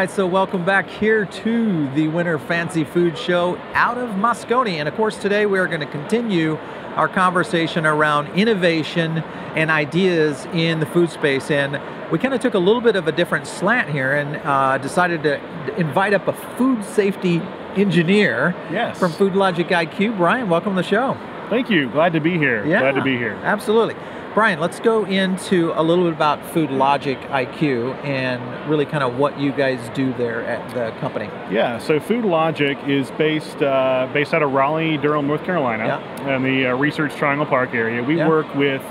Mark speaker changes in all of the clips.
Speaker 1: right, so welcome back here to the Winter Fancy Food Show out of Moscone. And of course, today we are going to continue our conversation around innovation and ideas in the food space. And we kind of took a little bit of a different slant here and decided to invite up a food safety engineer from FoodLogiQ. Bryan, welcome to the show.
Speaker 2: Thank you. Glad to be here.
Speaker 1: Yeah,
Speaker 2: glad to be here.
Speaker 1: Absolutely. Bryan, let's go into a little bit about FoodLogiQ and really kind of what you guys do there at the company.
Speaker 2: Yeah, so FoodLogiq is based out of Raleigh, Durham, North Carolina, in the Research Triangle Park area. We work with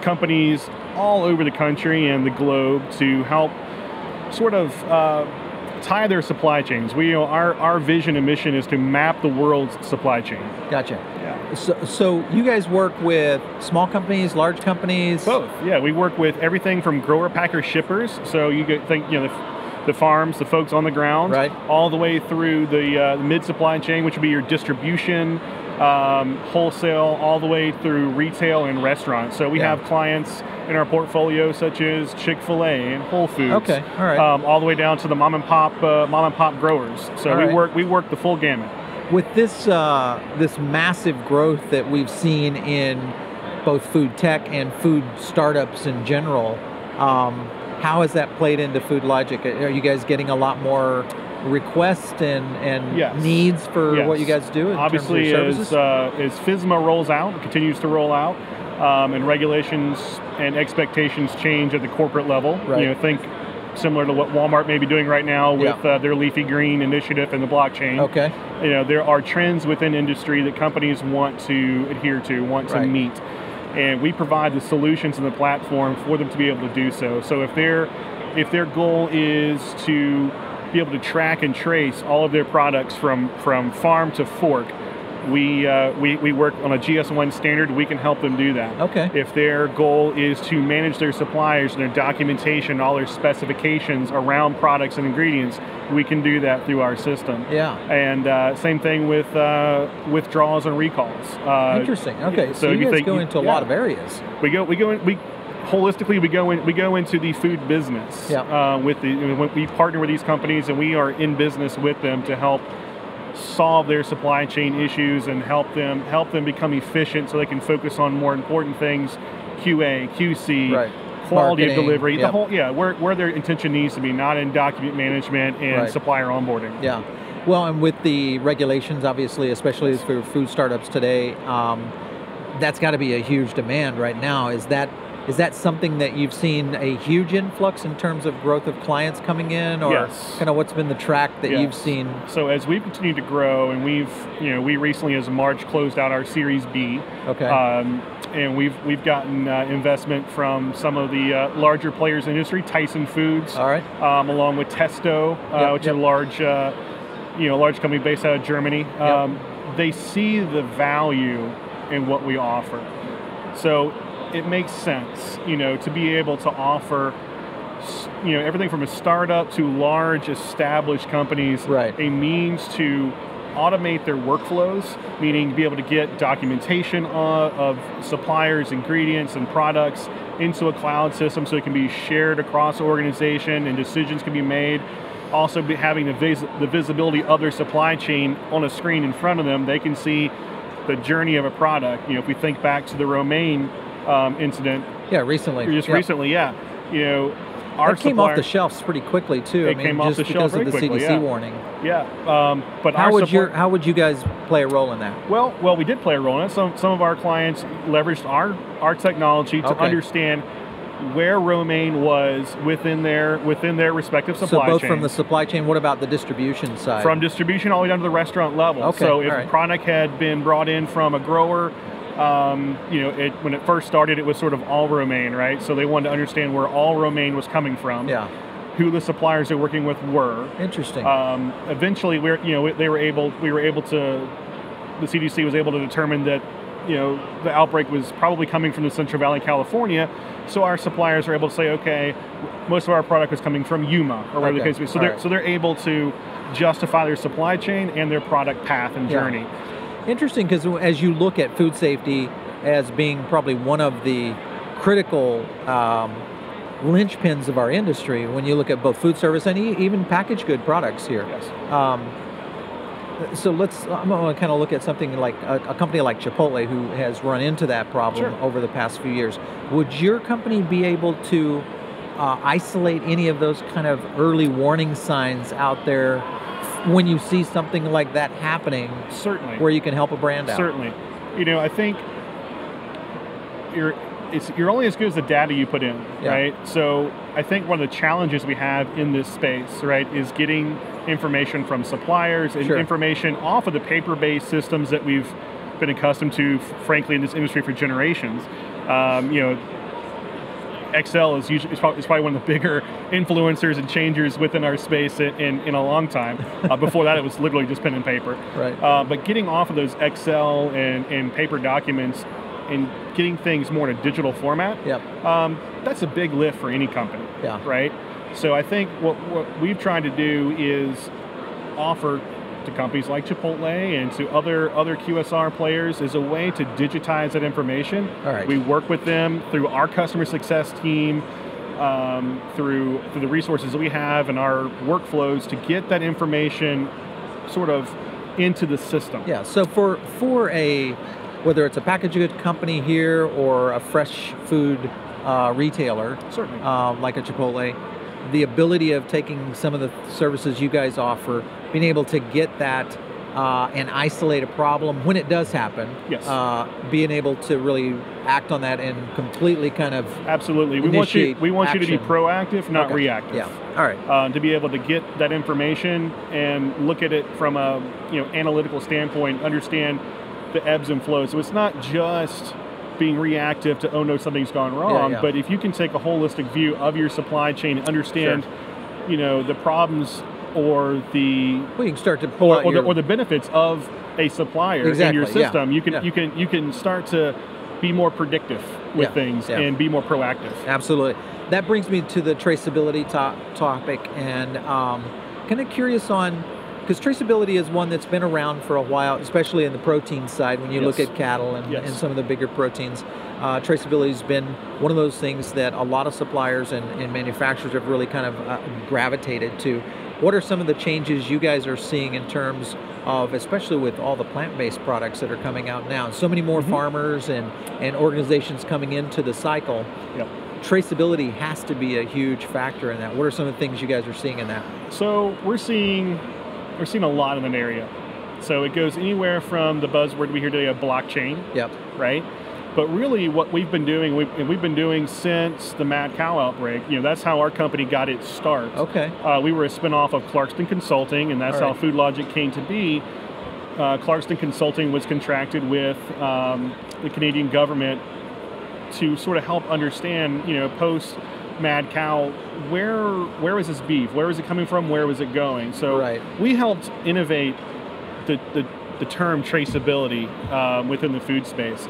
Speaker 2: companies all over the country and the globe to help sort of tie their supply chains. Our vision and mission is to map the world's supply chain.
Speaker 1: Gotcha. So you guys work with small companies, large companies?
Speaker 2: Both. Yeah, we work with everything from grower, packer, shippers. So you think the farms, the folks on the ground, all the way through the mid supply chain, which would be your distribution, wholesale, all the way through retail and restaurants. So we have clients in our portfolio such as Chick-fil-A and Whole Foods.
Speaker 1: Okay. All right.
Speaker 2: All the way down to the mom and pop growers. So we work the full gamut.
Speaker 1: With this this massive growth that we've seen in both food tech and food startups in general, how has that played into FoodLogiq? Are you guys getting a lot more requests and needs for what you guys do in
Speaker 2: Obviously,
Speaker 1: terms of services?
Speaker 2: as FSMA rolls out, continues to roll out, and regulations and expectations change at the corporate level. Think similar to what Walmart may be doing right now with their leafy green initiative and the blockchain.
Speaker 1: Okay.
Speaker 2: There are trends within industry that companies want to adhere to, want to meet. And we provide the solutions and the platform for them to be able to do so. So if their goal is to be able to track and trace all of their products from farm to fork, we work on a GS1 standard. We can help them do that.
Speaker 1: Okay.
Speaker 2: If their goal is to manage their suppliers and their documentation, all their specifications around products and ingredients, we can do that through our system.
Speaker 1: Yeah.
Speaker 2: And same thing with withdrawals and recalls.
Speaker 1: Interesting. Okay. So you guys go into a lot of areas.
Speaker 2: Holistically, we go into the food business. When we partner with these companies, and we are in business with them to help solve their supply chain issues and help them become efficient so they can focus on more important things, QA, QC, quality of delivery, the whole where their intention needs to be, not in document management and supplier onboarding.
Speaker 1: Yeah. Well, and with the regulations, obviously, especially for food startups today, that's got to be a huge demand right now. Is that something that you've seen a huge influx in terms of growth of clients coming in, or kind of what's been the track that you've seen?
Speaker 2: So as we've continued to grow, and we recently as March closed out our Series B. Okay. And we've gotten investment from some of the larger players in the industry, Tyson Foods, along with Testo, which is a large company based out of Germany. They see the value in what we offer. So it makes sense, to be able to offer, everything from a startup to large established companies, a means to automate their workflows, meaning be able to get documentation of suppliers, ingredients, and products into a cloud system so it can be shared across the organization and decisions can be made. Also having the visibility of their supply chain on a screen in front of them, they can see the journey of a product. If we think back to the Romaine incident.
Speaker 1: Recently.
Speaker 2: Recently, our
Speaker 1: that came off the shelves pretty quickly too.
Speaker 2: It came off the shelf very quickly,
Speaker 1: because of the CDC warning.
Speaker 2: But
Speaker 1: how would you guys play a role in that?
Speaker 2: Well, we did play a role in it. Some of our clients leveraged our technology to understand where Romaine was within their respective supply chain.
Speaker 1: So both from the supply chain, what about the distribution side?
Speaker 2: From distribution all the way down to the restaurant level.
Speaker 1: Okay.
Speaker 2: So if a product had been brought in from a grower, when it first started, it was sort of all Romaine, right? So they wanted to understand where all Romaine was coming from. Who the suppliers they're working with were.
Speaker 1: Interesting.
Speaker 2: Eventually, the CDC was able to determine that the outbreak was probably coming from the Central Valley, California. So our suppliers are able to say, okay, most of our product was coming from Yuma, or whatever the case may be. So they're able to justify their supply chain and their product path and journey.
Speaker 1: Interesting, because as you look at food safety as being probably one of the critical linchpins of our industry when you look at both food service and even packaged good products here.
Speaker 2: Yes.
Speaker 1: So I'm going to kind of look at something like a company like Chipotle, who has run into that problem over the past few years. Would your company be able to isolate any of those kind of early warning signs out there when you see something like that happening?
Speaker 2: Certainly.
Speaker 1: Where you can help a brand out?
Speaker 2: Certainly. I think you're only as good as the data you put in, right? So I think one of the challenges we have in this space, right, is getting information from suppliers and information off of the paper-based systems that we've been accustomed to, frankly, in this industry for generations. Excel is probably one of the bigger influencers and changers within our space in a long time. Before that, it was literally just pen and paper.
Speaker 1: Right.
Speaker 2: But getting off of those Excel and paper documents and getting things more in a digital format, that's a big lift for any company, right? So I think what we've tried to do is offer to companies like Chipotle and to other QSR players is a way to digitize that information.
Speaker 1: All right.
Speaker 2: We work with them through our customer success team, through the resources that we have and our workflows to get that information sort of into the system.
Speaker 1: Yeah, so for whether it's a packaged good company here or a fresh food retailer,
Speaker 2: certainly,
Speaker 1: like a Chipotle, the ability of taking some of the services you guys offer, being able to get that and isolate a problem when it does happen, being able to really act on that and completely kind of
Speaker 2: absolutely. We want you to be proactive, not reactive.
Speaker 1: Yeah. All right.
Speaker 2: To be able to get that information and look at it from a analytical standpoint, understand the ebbs and flows. So it's not just being reactive to, oh no, something's gone wrong, but if you can take a holistic view of your supply chain and understand, the problems or the
Speaker 1: you can start to pull out
Speaker 2: or the benefits of a supplier in your system, you can start to be more predictive with things and be more proactive.
Speaker 1: Absolutely. That brings me to the traceability topic, and kind of curious on, because traceability is one that's been around for a while, especially in the protein side. When you look at cattle and some of the bigger proteins, traceability has been one of those things that a lot of suppliers and manufacturers have really kind of gravitated to. What are some of the changes you guys are seeing in terms of, especially with all the plant-based products that are coming out now, and so many more farmers and organizations coming into the cycle? Traceability has to be a huge factor in that. What are some of the things you guys are seeing in that?
Speaker 2: So we're seeing a lot in that area. So it goes anywhere from the buzzword we hear today of blockchain, right? But really what we've been doing, we've been doing since the mad cow outbreak, that's how our company got its start.
Speaker 1: Okay.
Speaker 2: We were a spinoff of Clarkston Consulting, and that's how FoodLogiQ came to be. Clarkston Consulting was contracted with the Canadian government to sort of help understand, post mad cow, where was this beef? Where was it coming from? Where was it going? So we helped innovate the term traceability within the food space.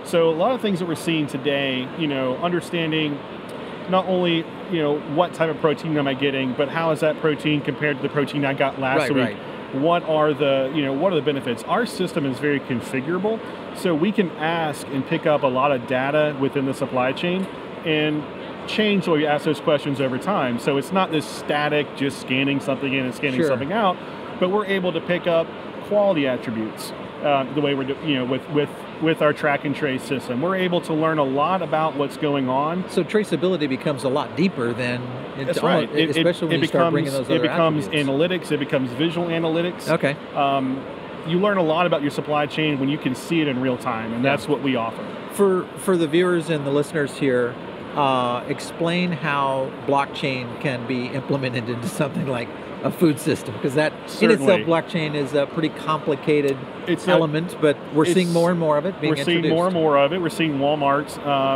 Speaker 2: So a lot of things that we're seeing today, understanding not only what type of protein am I getting, but how is that protein compared to the protein I got last week? What are the benefits? Our system is very configurable, so we can ask and pick up a lot of data within the supply chain and change the way we ask those questions over time. So it's not this static, just scanning something in and scanning something out, but we're able to pick up quality attributes the way we're with our track and trace system. We're able to learn a lot about what's going on.
Speaker 1: So traceability becomes a lot deeper than,
Speaker 2: that's right.
Speaker 1: Especially when you start bringing those other
Speaker 2: attributes.
Speaker 1: attributes.
Speaker 2: Analytics, it becomes visual analytics.
Speaker 1: Okay.
Speaker 2: You learn a lot about your supply chain when you can see it in real time, and that's what we offer.
Speaker 1: For the viewers and the listeners here, explain how blockchain can be implemented into something like a food system, because that in itself, blockchain is a pretty complicated element, but we're seeing more and more of it being introduced.
Speaker 2: We're seeing more and more of it. We're seeing Walmart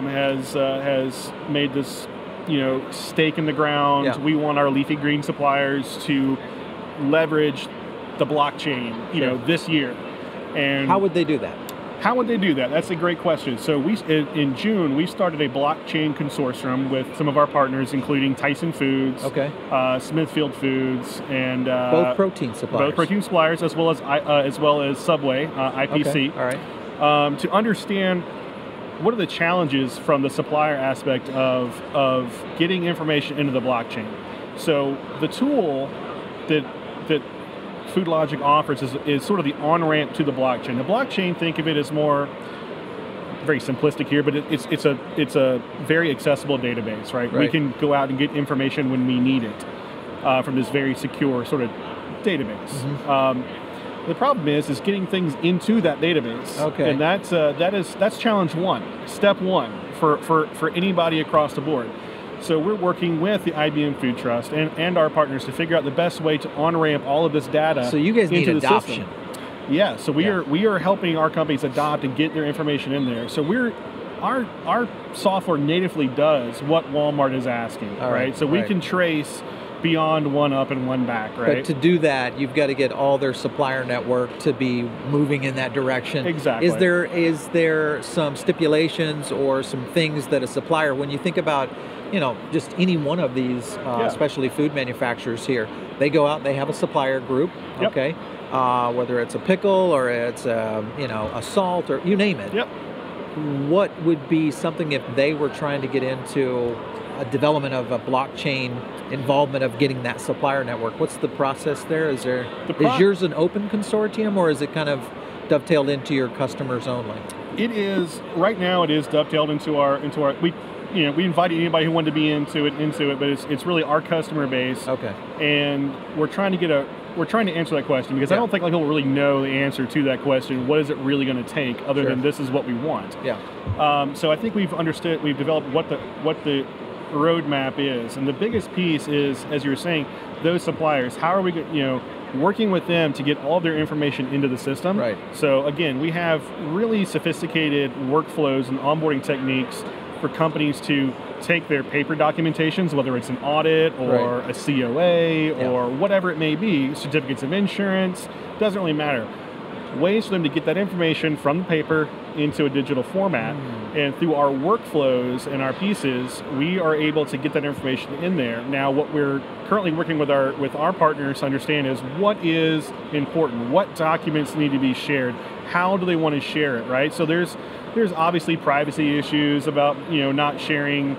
Speaker 2: has made this stake in the ground.
Speaker 1: Yeah.
Speaker 2: We want our leafy green suppliers to leverage the blockchain this year. And
Speaker 1: how would they do that?
Speaker 2: How would they do that? That's a great question. So in June, we started a blockchain consortium with some of our partners, including Tyson Foods, Smithfield Foods, and
Speaker 1: both protein suppliers.
Speaker 2: Both protein suppliers, as well as Subway, IPC.
Speaker 1: Okay. All right.
Speaker 2: To understand what are the challenges from the supplier aspect of getting information into the blockchain? So the tool that FoodLogiQ offers is sort of the on-ramp to the blockchain. The blockchain, think of it as more, very simplistic here, but it's a very accessible database, right? We can go out and get information when we need it from this very secure sort of database. The problem is getting things into that database, and that's challenge one, step one for anybody across the board. So we're working with the IBM Food Trust and our partners to figure out the best way to on-ramp all of this data.
Speaker 1: So you guys need adoption.
Speaker 2: Yeah, so we are helping our companies adopt and get their information in there. So our software natively does what Walmart is asking, right? So we can trace beyond one up and one back, right?
Speaker 1: But to do that, you've got to get all their supplier network to be moving in that direction.
Speaker 2: Exactly.
Speaker 1: Is there some stipulations or some things that a supplier, when you think about, just any one of these specialty food manufacturers here, they go out, they have a supplier group, okay? Whether it's a pickle or it's a salt or you name it. What would be something if they were trying to get into a development of a blockchain involvement of getting that supplier network? What's the process there? Is yours an open consortium, or is it kind of dovetailed into your customers only?
Speaker 2: It is right now. It is dovetailed into our. We invited anybody who wanted to be into it, but it's really our customer base. Okay. And we're trying to answer that question because I don't think people really know the answer to that question. What is it really going to take other than this is what we want? So I think we've developed what the roadmap is, and the biggest piece is, as you were saying, those suppliers. How are we, working with them to get all their information into the system? Right. So again, we have really sophisticated workflows and onboarding techniques for companies to take their paper documentations, whether it's an audit or a COA or whatever it may be, certificates of insurance, doesn't really matter. Ways for them to get that information from the paper into a digital format. And through our workflows and our pieces, we are able to get that information in there. Now, what we're currently working with our partners to understand is what is important, what documents need to be shared, how do they want to share it, right? So there's obviously privacy issues about not sharing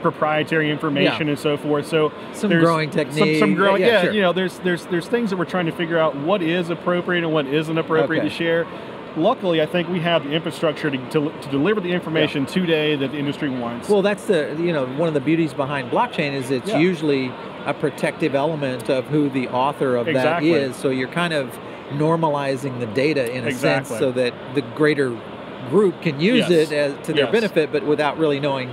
Speaker 2: proprietary information and so forth. So
Speaker 1: some growing techniques.
Speaker 2: Some growing, there's things that we're trying to figure out what is appropriate and what isn't appropriate to share. Luckily, I think we have the infrastructure to deliver the information today that the industry wants.
Speaker 1: Well, that's one of the beauties behind blockchain is it's usually a protective element of who the author of that is. So you're kind of normalizing the data in a sense so that the greater group can use it to their benefit, but without really knowing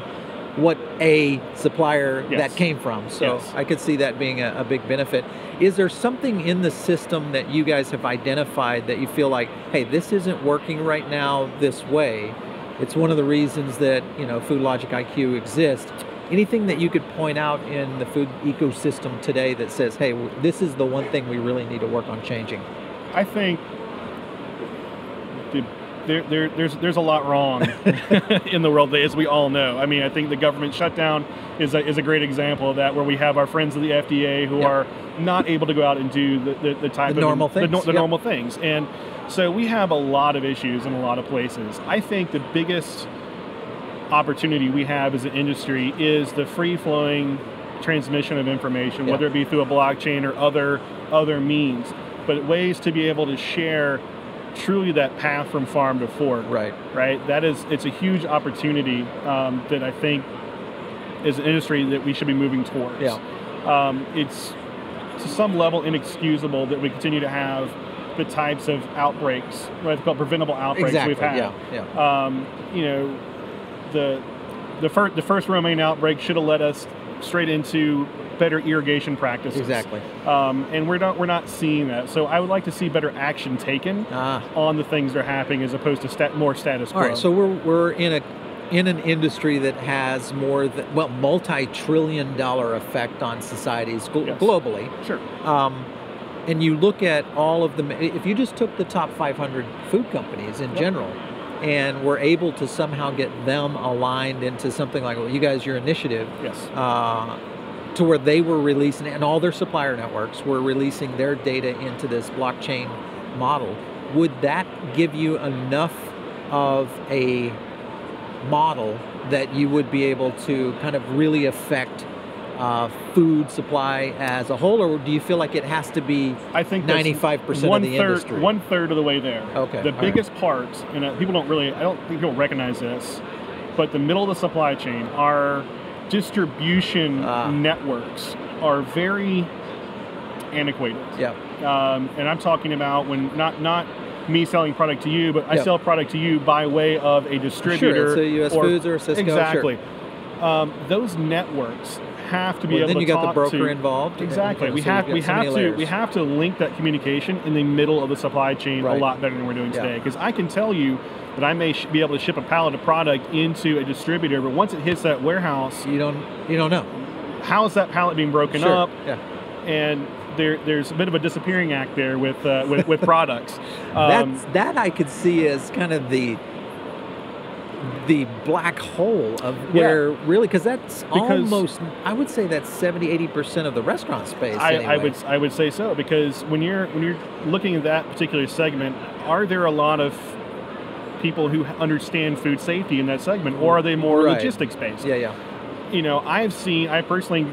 Speaker 1: what a supplier that came from. So I could see that being a big benefit. Is there something in the system that you guys have identified that you feel like, hey, this isn't working right now this way? It's one of the reasons that FoodLogiQ exists. Anything that you could point out in the food ecosystem today that says, hey, this is the one thing we really need to work on changing?
Speaker 2: I think there's a lot wrong in the world, as we all know. I mean, I think the government shutdown is a great example of that, where we have our friends of the FDA who are not able to go out and do the type of
Speaker 1: normal things.
Speaker 2: The normal things. And so we have a lot of issues in a lot of places. I think the biggest opportunity we have as an industry is the free-flowing transmission of information, whether it be through a blockchain or other means, but ways to be able to share truly that path from farm to fork. Right. It's a huge opportunity that I think as an industry that we should be moving towards. It's to some level inexcusable that we continue to have the types of outbreaks, what I call preventable outbreaks we've had. The first Romaine outbreak should have led us straight into better irrigation practices. And we're not seeing that. So I would like to see better action taken on the things that are happening as opposed to more status quo.
Speaker 1: All right, so we're in an industry that has multi-trillion-dollar effect on societies globally.
Speaker 2: Sure.
Speaker 1: And you look at all of them, if you just took the top 500 food companies in general, and were able to somehow get them aligned into something like you guys, your initiative, to where they were releasing, and all their supplier networks were releasing their data into this blockchain model, would that give you enough of a model that you would be able to kind of really affect food supply as a whole, or do you feel like it has to be, I think, 95% of the industry?
Speaker 2: 1/3 of the way there.
Speaker 1: Okay.
Speaker 2: The biggest parts, and people don't really, I don't think people recognize this, but the middle of the supply chain, our distribution networks are very antiquated.
Speaker 1: Yeah.
Speaker 2: And I'm talking about when not me selling product to you, but I sell product to you by way of a distributor.
Speaker 1: Sure, it's a US Foods or a Cisco.
Speaker 2: Exactly. Sure. Those networks have to be able to talk to.
Speaker 1: Then you got the broker involved.
Speaker 2: Exactly. We have to link that communication in the middle of the supply chain a lot better than we're doing today. Because I can tell you that I may be able to ship a pallet of product into a distributor, but once it hits that warehouse,
Speaker 1: you don't know.
Speaker 2: How is that pallet being broken up?
Speaker 1: Yeah.
Speaker 2: And there's a bit of a disappearing act there with products.
Speaker 1: That I could see as kind of the black hole of where really, because almost, I would say that's 70-80% of the restaurant space.
Speaker 2: I would say so, because when you're looking at that particular segment, are there a lot of people who understand food safety in that segment, or are they more logistics based?
Speaker 1: Yeah.
Speaker 2: You know, I personally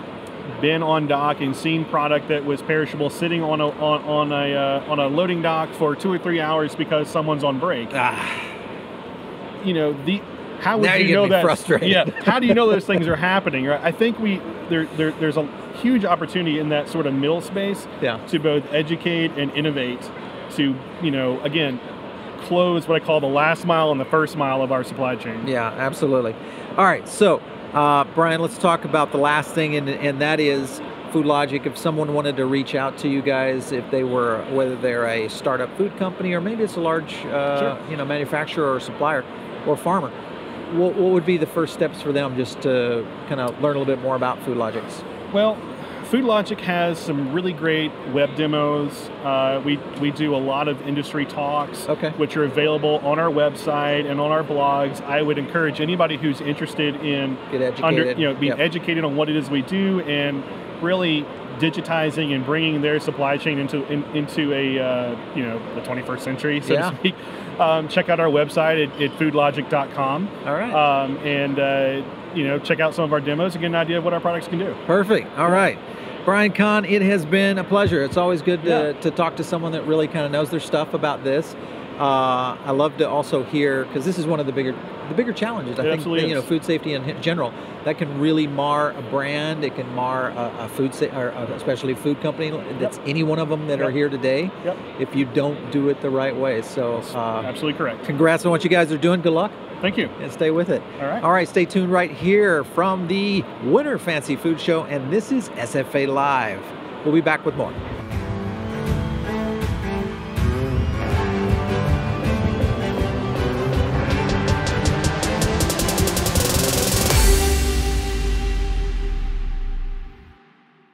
Speaker 2: been on dock and seen product that was perishable sitting on a loading dock for 2 or 3 hours because someone's on break. You know, how would you know that?
Speaker 1: Frustrated.
Speaker 2: Yeah, how do you know those things are happening? Right? I think there's a huge opportunity in that sort of middle space to both educate and innovate to, you know, again, close what I call the last mile and the first mile of our supply chain.
Speaker 1: Yeah, absolutely. All right, so Bryan, let's talk about the last thing, and that is FoodLogiQ. If someone wanted to reach out to you guys, if they were, whether they're a startup food company or maybe it's a large manufacturer or supplier or farmer, what would be the first steps for them just to kind of learn a little bit more about FoodLogiQ?
Speaker 2: Well, FoodLogiQ has some really great web demos. We do a lot of industry talks, which are available on our website and on our blogs. I would encourage anybody who's interested in being educated on what it is we do and really digitizing and bringing their supply chain into a the 21st century, so to speak. Check out our website at foodlogiq.com.
Speaker 1: All right.
Speaker 2: And check out some of our demos and get an idea of what our products can do.
Speaker 1: Perfect. All right. Bryan Cohn, it has been a pleasure. It's always good to talk to someone that really kind of knows their stuff about this. I love to also hear, because this is one of the bigger challenges. I think that, food safety in general, that can really mar a brand. It can mar a especially food company. That's any one of them that are here today. If you don't do it the right way. So
Speaker 2: absolutely correct.
Speaker 1: Congrats on what you guys are doing. Good luck.
Speaker 2: Thank you.
Speaker 1: And stay with it.
Speaker 2: All right.
Speaker 1: All right, stay tuned right here from the Winter Fancy Food Show, and this is SFA Live. We'll be back with more.